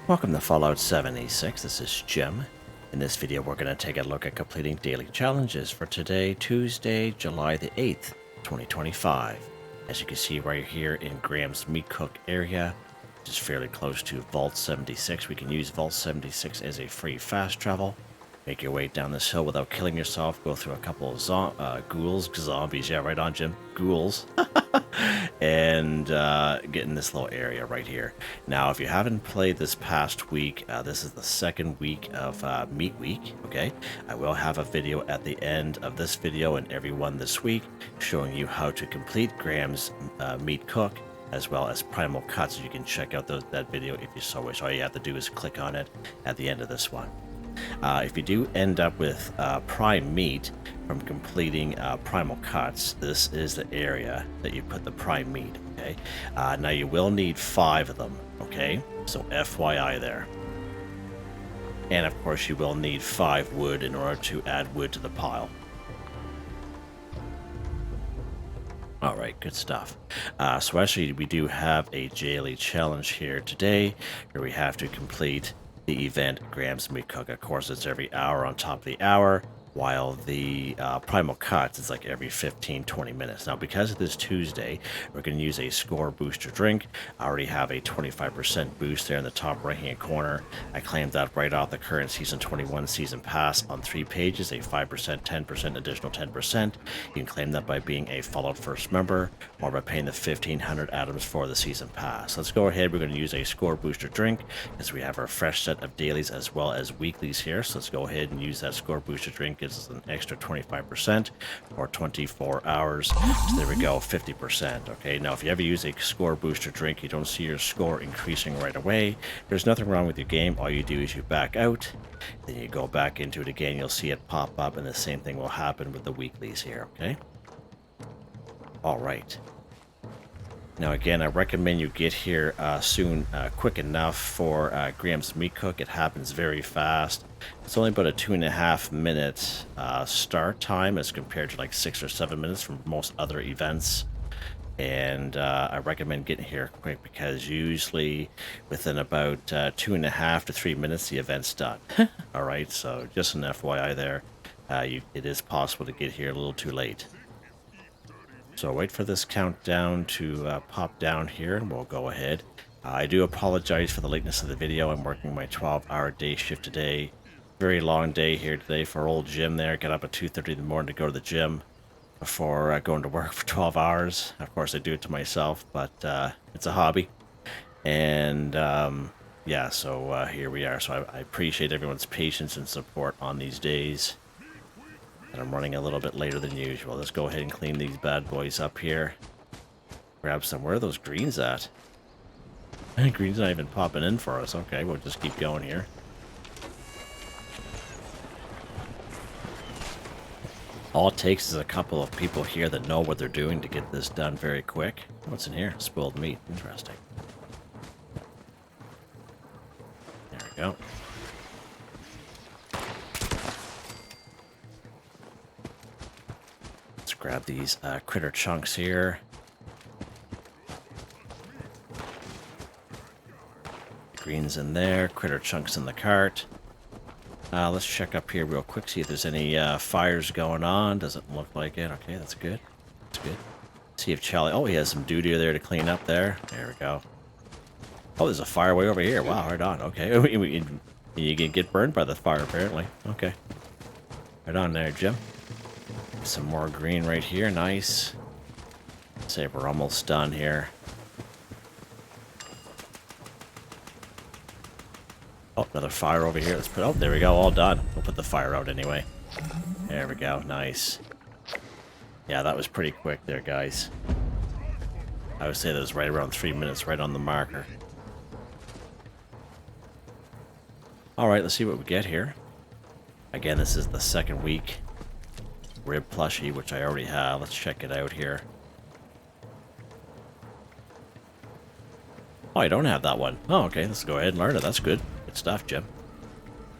Welcome to Fallout 76, this is Jim. In this video we're going to take a look at completing daily challenges for today, Tuesday, July the 8th, 2025. As you can see right here in Graham's meat cook area, which is fairly close to Vault 76. We can use Vault 76 as a free fast travel. Make your way down this hill without killing yourself, go through a couple of ghouls, zombies, yeah right on Jim, ghouls, and get in this little area right here. Now if you haven't played this past week, this is the second week of Meat Week, okay? I will have a video at the end of this video and every one this week showing you how to complete Graham's meat cook as well as Primal cuts. So you can check out that video if you so wish. All you have to do is click on it at the end of this one. If you do end up with prime meat from completing primal cuts, this is the area that you put the prime meat, okay? Now you will need 5 of them, okay? So FYI there. And of course you will need 5 wood in order to add wood to the pile. Alright, good stuff. So actually we do have a daily challenge here today where we have to complete the event Graham's meat cook. Of course it's every hour on top of the hour, while the primal cuts is like every 15-20 minutes. Now because it is Tuesday, we're going to use a score booster drink. I already have a 25% boost there in the top right hand corner. I claimed that right off the current season 21 season pass on 3 pages, a 5%, 10%, additional 10%. You can claim that by being a Fallout First member or by paying the 1,500 atoms for the season pass. Let's go ahead, we're going to use a score booster drink as we have our fresh set of dailies as well as weeklies here. So let's go ahead and use that score booster drink. Gives us an extra 25% for 24 hours. So there we go, 50%. Okay, now if you ever use a score booster drink, you don't see your score increasing right away. There's nothing wrong with your game. All you do is you back out, then you go back into it again. You'll see it pop up, and the same thing will happen with the weeklies here. Okay. All right. Now again, I recommend you get here soon, quick enough for Graham's meat cook. It happens very fast. It's only about a 2.5 minute start time as compared to like 6 or 7 minutes from most other events. And I recommend getting here quick because usually within about 2.5 to 3 minutes the event's done. All right, so just an FYI there. It is possible to get here a little too late. So wait for this countdown to pop down here and we'll go ahead. I do apologize for the lateness of the video. I'm working my 12-hour day shift today. Very long day here today for old Jim there. Got up at 2:30 in the morning to go to the gym before going to work for 12 hours. Of course I do it to myself, but it's a hobby. And yeah, so here we are. So I appreciate everyone's patience and support on these days. And I'm running a little bit later than usual. Let's go ahead and clean these bad boys up here. Grab some. Where are those greens at? Green's not even popping in for us. Okay, we'll just keep going here. All it takes is a couple of people here that know what they're doing to get this done very quick. What's in here? Spoiled meat. Interesting. There we go. Grab these critter chunks here. Greens in there, critter chunks in the cart. Let's check up here real quick, see if there's any fires going on. Doesn't look like it. Okay, that's good. That's good. See if Charlie... Oh, he has some doo-doo there to clean up there. There we go. Oh, there's a fire way over here. Wow, right on. Okay. You can get burned by the fire, apparently. Okay. Right on there, Jim. Some more green right here, nice. Say we're almost done here. Oh, another fire over here. Let's put. Oh, there we go, all done. We'll put the fire out anyway. There we go, nice. Yeah, that was pretty quick there, guys. I would say that was right around 3 minutes, right on the marker. All right, let's see what we get here. Again, this is the second week. Rib plushie, which I already have. Let's check it out here. Oh, I don't have that one. Oh, okay. Let's go ahead and learn it. That's good. Good stuff, Jim.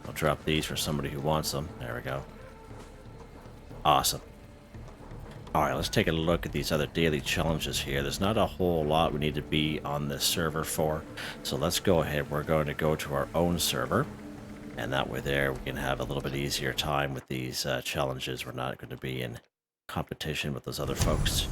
I'll drop these for somebody who wants them. There we go. Awesome. Alright, let's take a look at these other daily challenges here. There's not a whole lot we need to be on this server for. So let's go ahead. We're going to go to our own server. And that way there, we can have a little bit easier time with these challenges. We're not going to be in competition with those other folks.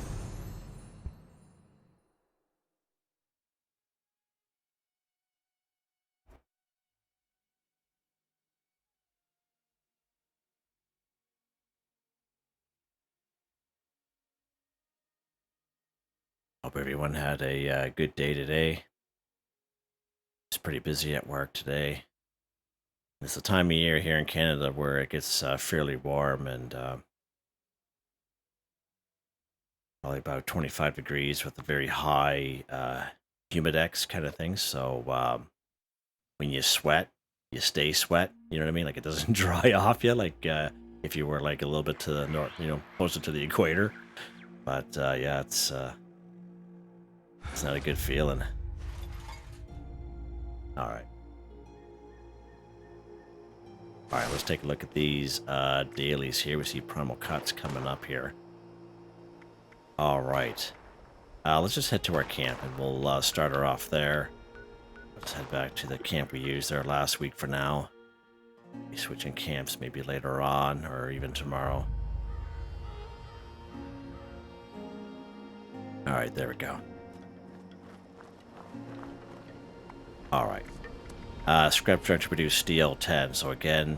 Hope everyone had a good day today. It's pretty busy at work today. It's the time of year here in Canada where it gets fairly warm and probably about 25 degrees with a very high humidex kind of thing. So when you sweat, you stay sweat. You know what I mean? Like it doesn't dry off you like if you were like a little bit to the north, closer to the equator. But yeah, it's not a good feeling. All right. All right, let's take a look at these dailies here. We see Primal cuts coming up here. All right. Let's just head to our camp, and we'll start her off there. Let's head back to the camp we used there last week for now. Be switching camps maybe later on, or even tomorrow. All right, there we go. All right. Scrap junk to produce steel 10. So again,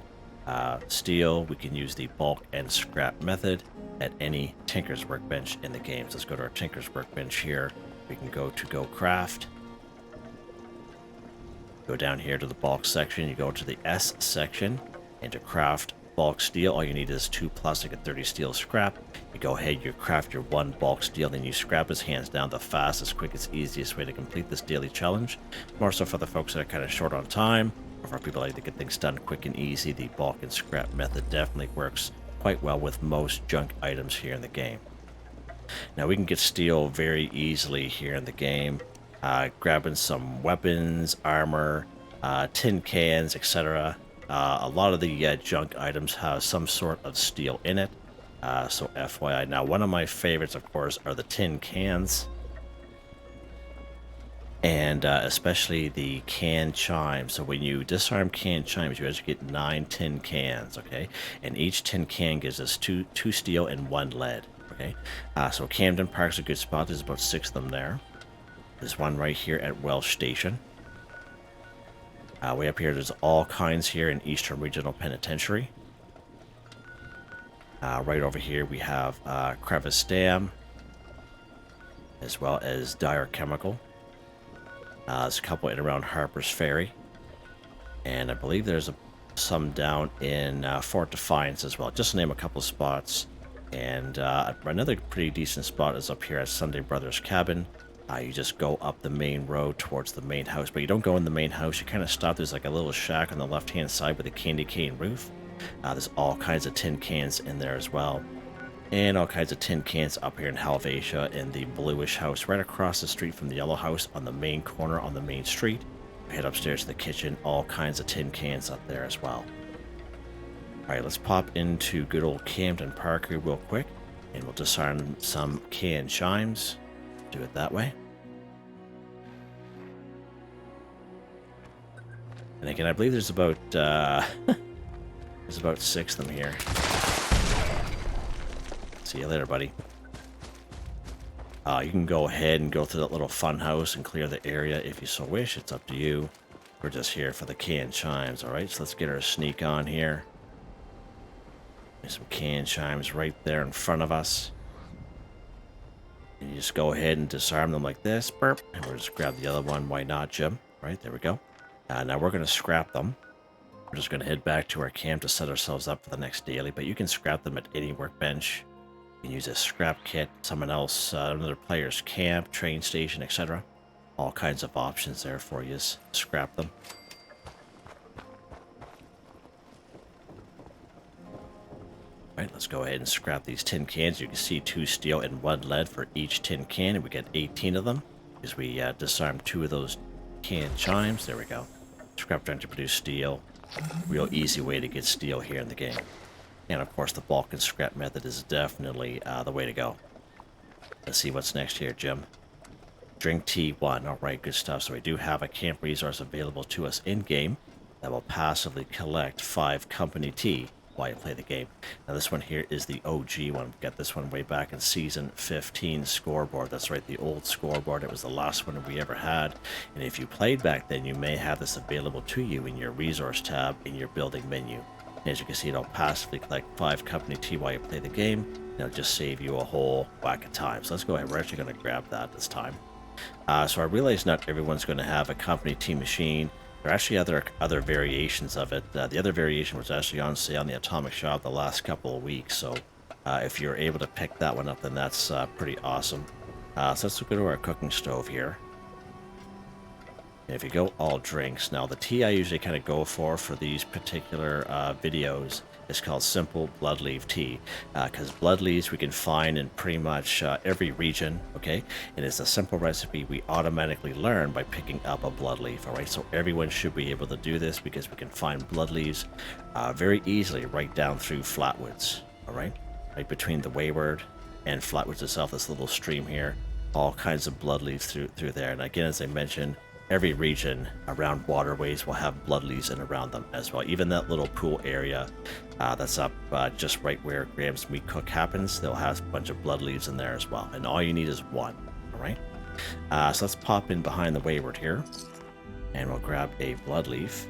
steel, we can use the bulk and scrap method at any Tinker's workbench in the game. So let's go to our Tinker's workbench here. We can go to Go Craft. Go down here to the bulk section. You go to the S section, and to craft bulk steel, all you need is 2 plastic and 30 steel scrap. You go ahead, you craft your 1 bulk steel, then you scrap his hands down the fastest, quickest, easiest way to complete this daily challenge. More so for the folks that are kind of short on time, or for people that like to get things done quick and easy, the bulk and scrap method definitely works quite well with most junk items here in the game. Now we can get steel very easily here in the game, grabbing some weapons, armor, tin cans, etc. A lot of the junk items have some sort of steel in it, so FYI. Now, one of my favorites, of course, are the tin cans, and especially the can chimes. So when you disarm can chimes, you actually get 9 tin cans, okay? And each tin can gives us two steel and 1 lead, okay? So Camden Park's a good spot. There's about 6 of them there. There's one right here at Welsh Station. Way up here, there's all kinds here in Eastern Regional Penitentiary. Right over here, we have Crevice Dam, as well as Dyer Chemical. There's a couple in around Harper's Ferry. And I believe there's some down in Fort Defiance as well, just to name a couple spots. And another pretty decent spot is up here at Sunday Brothers Cabin. You just go up the main road towards the main house, but you don't go in the main house. You kind of stop. There's like a little shack on the left-hand side with a candy cane roof. There's all kinds of tin cans in there as well. And all kinds of tin cans up here in Helvetia in the bluish house right across the street from the yellow house on the main corner on the main street. Head upstairs to the kitchen. All kinds of tin cans up there as well. All right, let's pop into good old Camden Park here real quick, and we'll disarm some can chimes. Do it that way. And again, I believe there's about 6 of them here. See you later, buddy. You can go ahead and go through that little fun house and clear the area if you so wish. It's up to you. We're just here for the can chimes, all right? So let's get our sneak on here. There's some can chimes right there in front of us. And you just go ahead and disarm them like this. Burp. And we'll just grab the other one. Why not, Jim? Right, there we go. Now we're going to scrap them. We're just going to head back to our camp to set ourselves up for the next daily. But you can scrap them at any workbench. You can use a scrap kit, someone else, another player's camp, train station, etc. All kinds of options there for you. Scrap them. Alright, let's go ahead and scrap these tin cans. You can see 2 steel and 1 lead for each tin can, and we get 18 of them because we disarmed 2 of those can chimes. There we go. Scrap junk to produce steel. Real easy way to get steel here in the game. And of course, the bulk and scrap method is definitely the way to go. Let's see what's next here, Jim. Drink T1. Alright, good stuff. So we do have a camp resource available to us in-game that will passively collect 5 company tea while you play the game. Now this one here is the OG one. We got this one way back in Season 15 scoreboard. That's right, the old scoreboard. It was the last one we ever had. And if you played back then, you may have this available to you in your resource tab in your building menu. And as you can see, it'll passively collect 5 company tea while you play the game. And it'll just save you a whole whack of time. So let's go ahead. We're actually going to grab that this time. So I realize not everyone's going to have a company tea machine. There are actually other variations of it. The other variation was actually on sale in the Atomic Shop the last couple of weeks. So if you're able to pick that one up, then that's pretty awesome. So let's go to our cooking stove here. And if you go all drinks, now the tea I usually kind of go for these particular videos is called Simple Bloodleaf Tea, because blood leaves we can find in pretty much every region, okay? And it's a simple recipe we automatically learn by picking up a blood leaf, all right? So everyone should be able to do this because we can find blood leaves very easily right down through Flatwoods, all right? Right between the Wayward and Flatwoods itself, this little stream here, all kinds of blood leaves through there. And again, as I mentioned, every region around waterways will have blood leaves in around them as well. Even that little pool area that's up just right where Graham's Meat Cook happens, they'll have a bunch of blood leaves in there as well. And all you need is one, all right? So let's pop in behind the Wayward here, and we'll grab a blood leaf.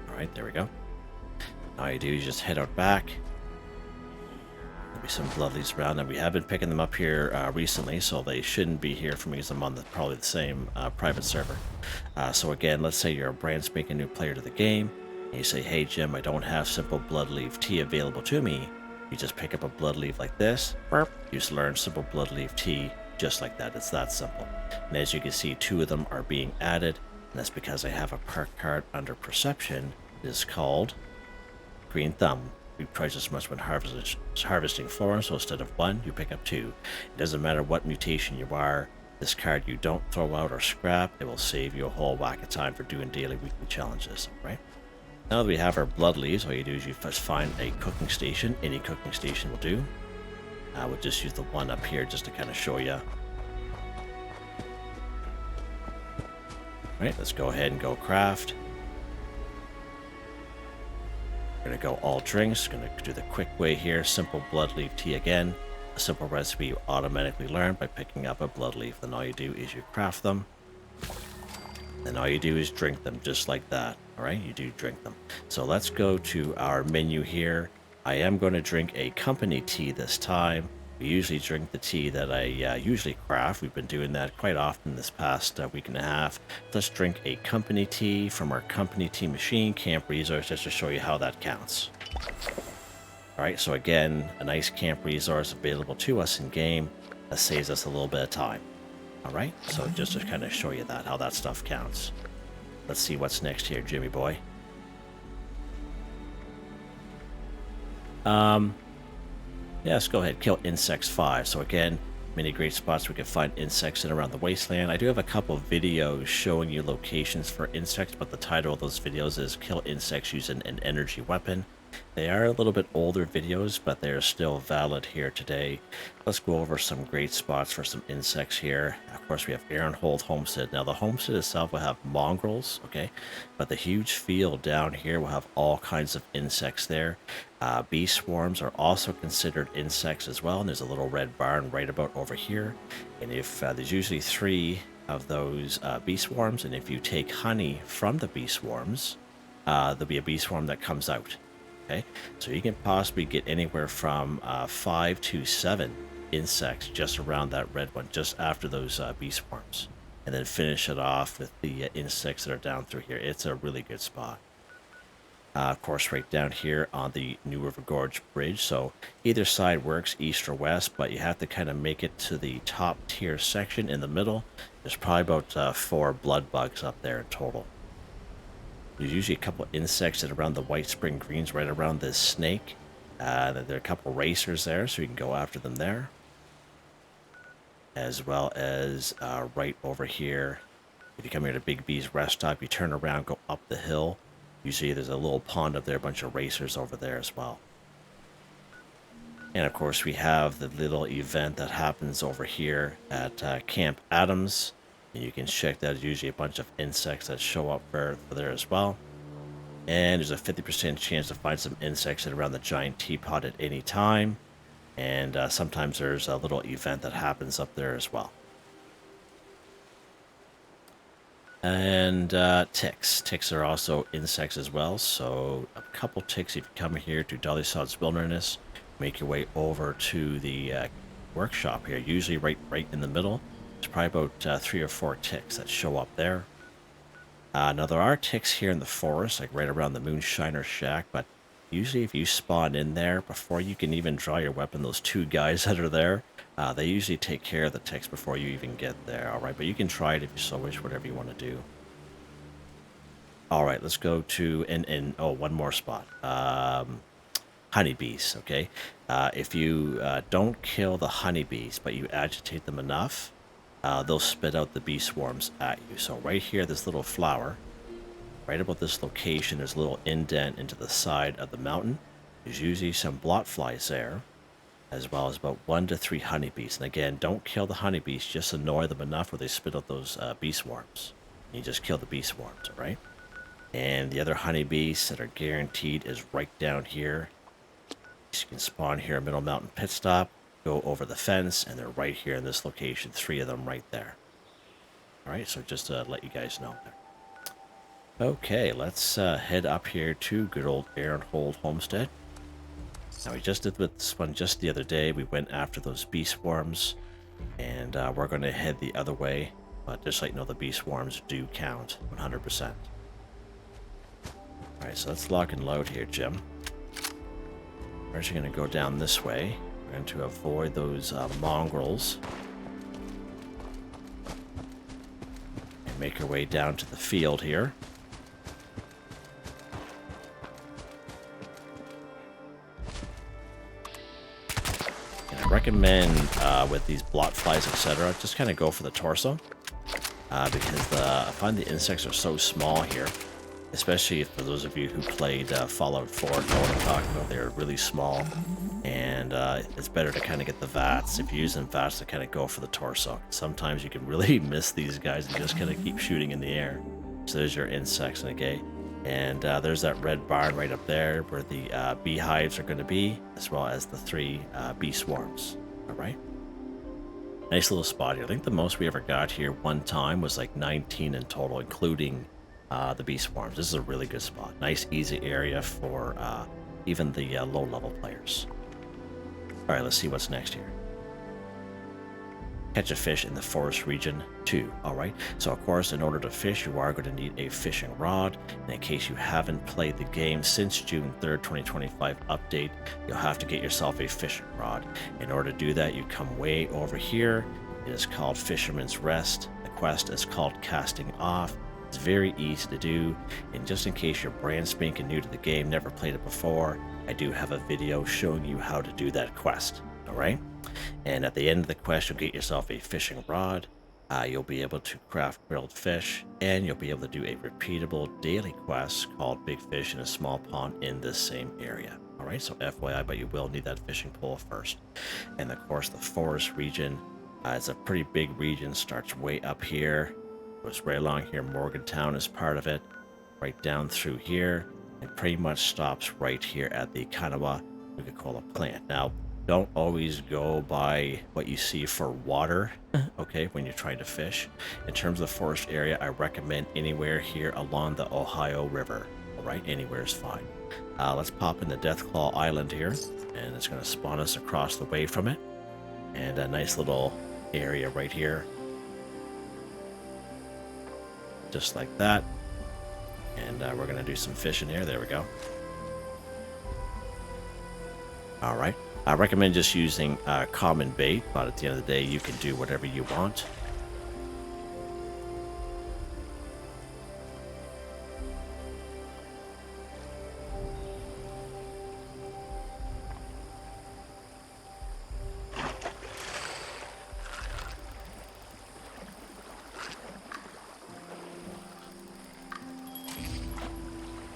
All right, there we go. All you do is just head out back. Be some blood leaves around, and we have been picking them up here recently, so they shouldn't be here for me because I'm on probably the same private server. So again, let's say you're a brand spanking new player to the game, and you say, hey Jim, I don't have simple blood leaf tea available to me. You just pick up a blood leaf like this, you just learn simple blood leaf tea just like that. It's that simple. And as you can see, 2 of them are being added, and that's because I have a perk card under perception. It is called Green Thumb. Twice as much when harvesting flora, so instead of 1, you pick up 2. It doesn't matter what mutation you are, this card you don't throw out or scrap, it will save you a whole whack of time for doing daily, weekly challenges, right? Now that we have our blood leaves, all you do is you first find a cooking station. Any cooking station will do. We'll just use the one up here just to kind of show you. Alright, let's go ahead and go craft. We're going to go all drinks. Going to do the quick way here. Simple blood leaf tea again. A simple recipe you automatically learn by picking up a blood leaf. Then all you do is you craft them. Then all you do is drink them just like that. All right, you do drink them. So let's go to our menu here. I am going to drink a company tea this time. We usually drink the tea that I usually craft. We've been doing that quite often this past week and a half. Let's drink a company tea from our company tea machine, camp resource, just to show you how that counts. All right, so again, a nice camp resource available to us in game. That saves us a little bit of time. All right, so just to kind of show you that, how that stuff counts. Let's see what's next here, Jimmy boy. Yeah, let's go ahead, kill insects 5. So again, many great spots we can find insects in around the wasteland. I do have a couple of videos showing you locations for insects, but the title of those videos is Kill Insects Using an Energy Weapon. They are a little bit older videos, but they're still valid here today. Let's go over some great spots for some insects here. Of course, we have Aaronhold Homestead. Now, the homestead itself will have mongrels, okay? But the huge field down here will have all kinds of insects there. Bee swarms are also considered insects as well, and there's a little red barn right about over here. And if there's usually 3 of those bee swarms, and if you take honey from the bee swarms, there'll be a bee swarm that comes out. Okay, so you can possibly get anywhere from 5 to 7 insects just around that red one, just after those bee swarms, and then finish it off with the insects that are down through here. It's a really good spot. Of course, right down here on the New River Gorge Bridge, so either side works, east or west, but you have to kind of make it to the top tier section in the middle. There's probably about 4 blood bugs up there in total. There's usually a couple of insects that around the White Spring Greens, right around this snake. There are a couple racers there, so you can go after them there. As well as right over here If you come here to Big B's rest stop, you turn around, go up the hill. You see there's a little pond up there, a bunch of racers over there as well. And of course, we have the little event that happens over here at Camp Adams. And you can check that. There's usually a bunch of insects that show up for there as well. And there's a 50% chance to find some insects around the giant teapot at any time. And sometimes there's a little event that happens up there as well. And ticks. Ticks are also insects as well. So a couple ticks if you come here to Dolly Sod's Wilderness. Make your way over to the workshop here. Usually right in the middle. There's probably about 3 or 4 ticks that show up there. Now there are ticks here in the forest, like right around the Moonshiner Shack, but usually if you spawn in there, before you can even draw your weapon, those 2 guys that are there, they usually take care of the ticks before you even get there, alright? But you can try it if you so wish, whatever you want to do. Alright, let's go to, oh, one more spot. Honeybees, okay? If you don't kill the honeybees, but you agitate them enough, they'll spit out the bee swarms at you. So right here, this little flower, right about this location, there's a little indent into the side of the mountain. There's usually some blot flies there, as well as about 1 to 3 honeybees. And again, don't kill the honeybees, just annoy them enough where they spit out those bee swarms. You just kill the bee swarms, all right? And the other honeybees that are guaranteed is right down here. So you can spawn here at Middle Mountain Pit Stop, go over the fence, and they're right here in this location. 3 of them right there. All right, so just to let you guys know there. Okay, let's head up here to good old Aaronhold Homestead. Now, we just did with this one just the other day. We went after those bee swarms, and we're going to head the other way. But just like you know, the bee swarms do count 100%. All right, so let's lock and load here, Jim. We're actually going to go down this way. We're going to avoid those mongrels. And make our way down to the field here. And I recommend with these blot flies, etc., just kind of go for the torso. Because I find the insects are so small here. Especially for those of you who played Fallout 4 know what I'm talking about. They're really small, and it's better to kind of get the VATs. If you're using VATs, to kind of go for the torso. Sometimes you can really miss these guys and just kind of keep shooting in the air. So there's your insects, okay? And there's that red barn right up there where the beehives are going to be, as well as the 3 bee swarms, all right? Nice little spot here. I think the most we ever got here one time was like 19 in total, including the bee swarms. This is a really good spot. Nice, easy area for even the low-level players. All right, let's see what's next here. Catch a fish in the forest region 2. All right, so of course, in order to fish, you are going to need a fishing rod. And in case you haven't played the game since June 3rd, 2025 update, you'll have to get yourself a fishing rod. In order to do that, you come way over here. It is called Fisherman's Rest. The quest is called Casting Off. It's very easy to do, and just in case you're brand spanking new to the game, never played it before, I do have a video showing you how to do that quest, alright? And at the end of the quest, you'll get yourself a fishing rod, you'll be able to craft grilled fish, and you'll be able to do a repeatable daily quest called Big Fish in a Small Pond in this same area. Alright, so FYI, but you will need that fishing pole first. And of course, the forest region, it's a pretty big region, starts way up here. Goes right along here. Morgantown is part of it, right down through here, and pretty much stops right here at the Kanawa Nuka-Cola plant. Now, don't always go by what you see for water, okay, when you're trying to fish. In terms of the forest area, I recommend anywhere here along the Ohio River. All right, anywhere is fine. Let's pop into Deathclaw Island here, and it's going to spawn us across the way from it. And a nice little area right here. Just like that. And we're going to do some fishing here. There we go. All right. I recommend just using common bait, but at the end of the day, you can do whatever you want.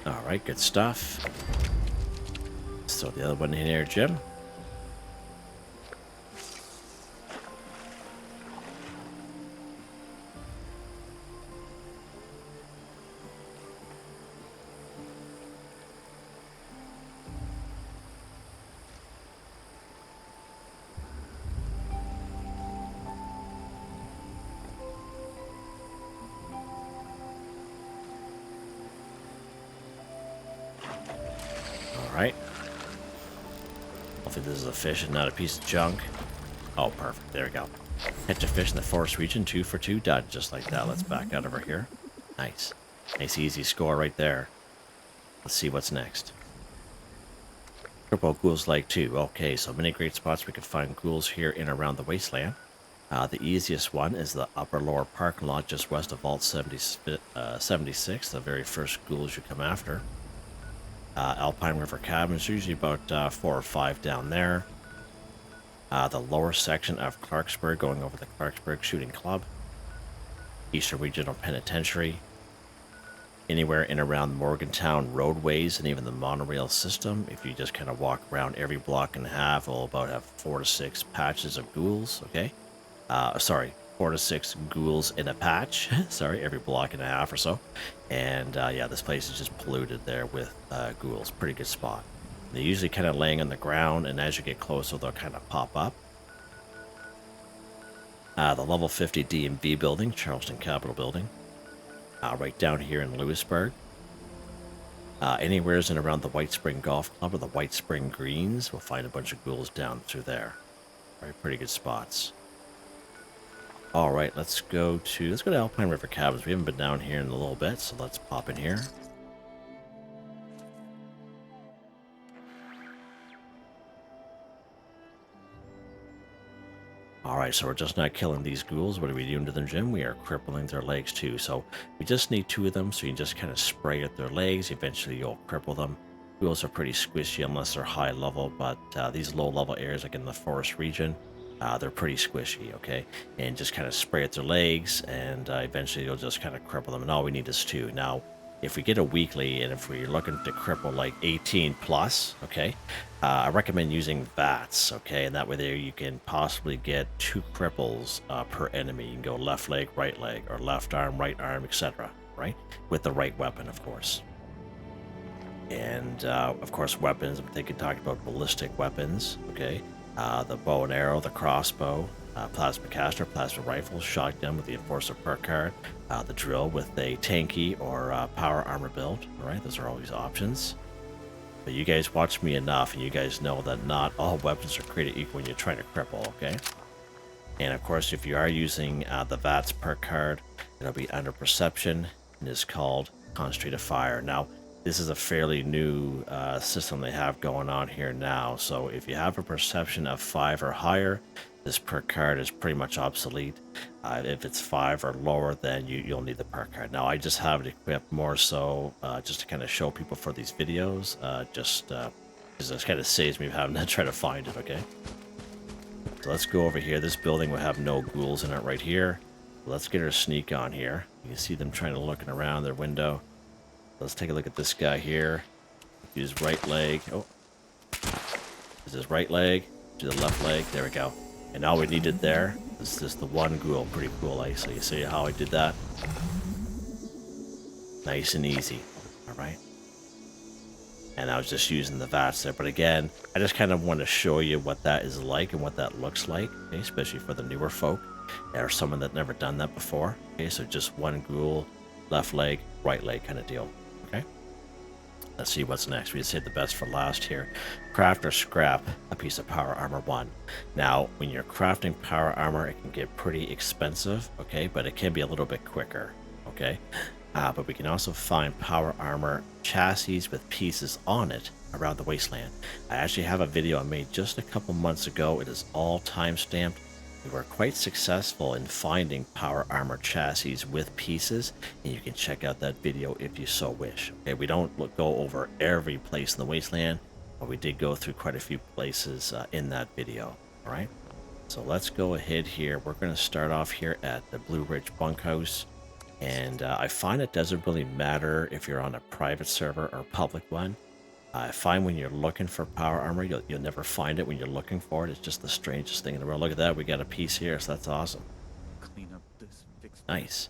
Alright, good stuff. So the other one in here, Jim. Alright. Hopefully this is a fish and not a piece of junk. Oh, perfect. There we go. Catch a fish in the forest region, 2 for 2, done. Just like that. Let's back out over here. Nice. Nice easy score right there. Let's see what's next. Cripple ghouls like 2. Okay, so many great spots we could find ghouls here in around the wasteland. The easiest one is the upper lower parking lot just west of Vault 76, the very first ghouls you come after. Alpine River Cabins, usually about 4 or 5 down there. The lower section of Clarksburg, going over the Clarksburg Shooting Club. Eastern Regional Penitentiary. Anywhere in around Morgantown roadways and even the monorail system. If you just kind of walk around every block and a half, we'll about have 4 to 6 patches of ghouls, okay? Sorry, 4 to 6 ghouls in a patch. Sorry, every block and a half or so. And yeah, this place is just polluted there with ghouls. Pretty good spot. They're usually kind of laying on the ground, and as you get closer, they'll kind of pop up. The level 50 DMV building, Charleston Capitol building. Right down here in Lewisburg. Anywhere's in around the White Spring Golf Club or the White Spring Greens, we'll find a bunch of ghouls down through there. Right, pretty good spots. All right, let's go to Alpine River Cabins. We haven't been down here in a little bit, so let's pop in here. Alright, so we're just not killing these ghouls. What are we doing to them, Jim? We are crippling their legs too. So we just need 2 of them, so you just kind of spray at their legs. Eventually you'll cripple them. Ghouls are pretty squishy unless they're high level, but these low level areas like in the forest region, they're pretty squishy, okay? And just kind of spray at their legs, and eventually you'll just kind of cripple them. And all we need is 2. Now, if we get a weekly, and if we're looking to cripple like 18 plus, okay, I recommend using VATS, okay, and that way there you can possibly get 2 cripples per enemy. You can go left leg, or left arm, right arm, etc., right? With the right weapon, of course. And, of course, weapons, I'm thinking talking about ballistic weapons, okay? The bow and arrow, the crossbow, plasma caster, plasma rifle, shotgun with the Enforcer perk card, the drill with a tanky or power armor build. All right, those are always options. But you guys watch me enough, and you guys know that not all weapons are created equal when you're trying to cripple, okay? And of course, if you are using the VATS perk card, it'll be under perception and is called Concentrated Fire. Now, this is a fairly new system they have going on here now. So if you have a perception of 5 or higher, this perk card is pretty much obsolete. If it's 5 or lower, then you'll need the perk card. Now, I just have it equipped more so just to kind of show people for these videos. Just because it kind of saves me having to try to find it, okay? So let's go over here. This building will have no ghouls in it right here. Let's get our sneak on here. You can see them trying to looking around their window. Let's take a look at this guy here. Use right leg. Oh, is his right leg? Do the left leg. There we go. And all we needed there is just the 1 ghoul. Pretty cool, so you see how I did that? Nice and easy. All right. And I was just using the VATS there. But again, I just kind of want to show you what that is like and what that looks like, okay? Especially for the newer folk or someone that never done that before. Okay, so just 1 ghoul, left leg, right leg kind of deal. Okay. Let's see what's next. We just hit the best for last here. Craft or scrap a piece of power armor 1. Now, when you're crafting power armor, it can get pretty expensive, okay? But it can be a little bit quicker, okay? But we can also find power armor chassis with pieces on it around the wasteland. I actually have a video I made just a couple months ago. It is all time-stamped. We were quite successful in finding power armor chassis with pieces, and you can check out that video if you so wish. Okay, we don't go over every place in the wasteland, but we did go through quite a few places in that video. All right, so let's go ahead here. We're going to start off here at the Blue Ridge Bunkhouse. And I find it doesn't really matter if you're on a private server or public one. I find when you're looking for power armor, you'll never find it when you're looking for it. It's just the strangest thing in the world. Look at that. We got a piece here, so that's awesome. Clean up this, fix Nice.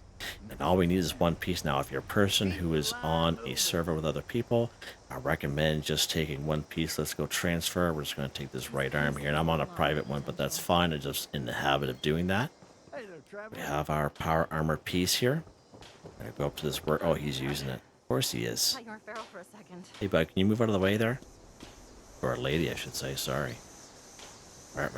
And all we need is one piece. Now, if you're a person who is on a server with other people, I recommend just taking one piece. Let's go transfer. We're just going to take this right arm here. And I'm on a private one, but that's fine. I'm just in the habit of doing that. We have our power armor piece here. I'm going to go up to this work. Oh, he's using it. Of course he is. You were feral for a second. Hey, bud, can you move out of the way there? Or a lady, I should say. Sorry. Right.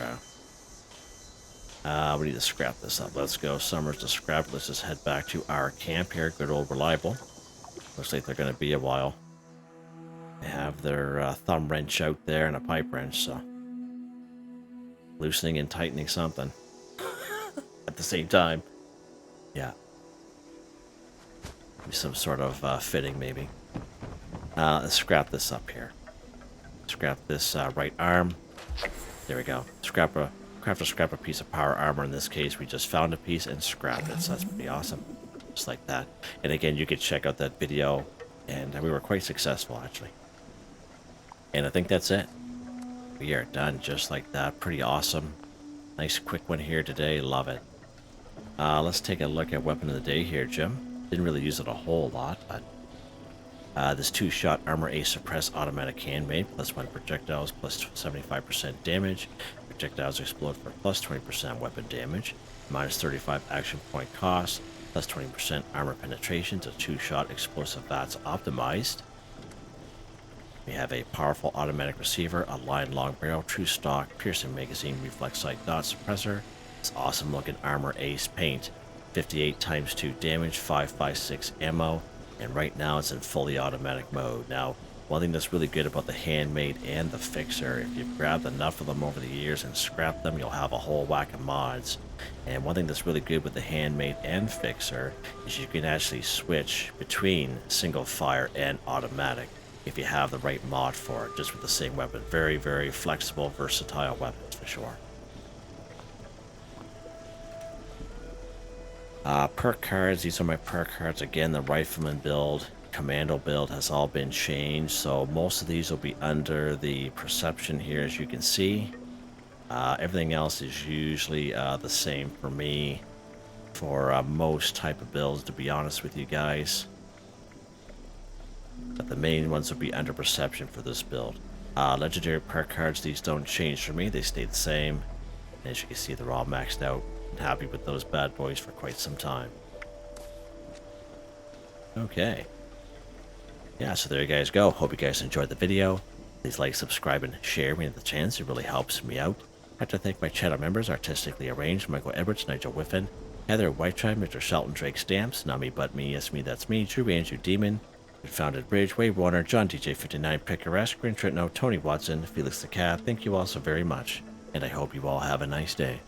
We need to scrap this up. Let's go. Summer's to scrap. Let's just head back to our camp here. Good old Reliable. Looks like they're going to be a while. They have their thumb wrench out there and a pipe wrench, so... loosening and tightening something. At the same time. Yeah. Some sort of fitting, maybe. Let's scrap this up here. Scrap this right arm. There we go. Scrap a piece of power armor. In this case, we just found a piece and scrapped it, so that's pretty awesome. Just like that. And again, you could check out that video, and we were quite successful, actually. And I think that's it. We are done just like that. Pretty awesome. Nice quick one here today. Love it. Let's take a look at weapon of the day here, Jim. Didn't really use it a whole lot, but this 2-shot armor ace suppress automatic handmade, +1 projectiles, +75% damage. Projectiles explode for +20% weapon damage, -35 action point cost, +20% armor penetration to 2-shot explosive VATS optimized. We have a powerful automatic receiver, a line long barrel, true stock, piercing magazine, reflex sight dot suppressor. This awesome looking armor ace paint. 58 times 2 damage, 5.56 ammo, and right now it's in fully automatic mode. Now, one thing that's really good about the handmade and the fixer, if you've grabbed enough of them over the years and scrapped them, you'll have a whole whack of mods. And one thing that's really good with the handmade and fixer is you can actually switch between single fire and automatic if you have the right mod for it, just with the same weapon. Very, very flexible, versatile weapons for sure. Perk cards, these are my perk cards. Again, the Rifleman build, Commando build has all been changed, so most of these will be under the Perception here, as you can see. Everything else is usually the same for me for most type of builds, to be honest with you guys. But the main ones will be under Perception for this build. Legendary perk cards, these don't change for me, they stay the same. And as you can see, they're all maxed out. Happy with those bad boys for quite some time. Okay. Yeah, so there you guys go. Hope you guys enjoyed the video. Please like, subscribe, and share when you have the chance. It really helps me out. I'd like to thank my channel members, Artistically Arranged, Michael Edwards, Nigel Wiffen, Heather, Whitetribe, Mr. Shelton, Drake Stamps, NotMeButMeYesMeThatsMe, Drew, Andrew Demon, Confoundedbridge, Waywarner, John DJ59, Picquerist, Gwen Trutnau, Tony Watson, FelixTheKat. Thank you all so very much, and I hope you all have a nice day.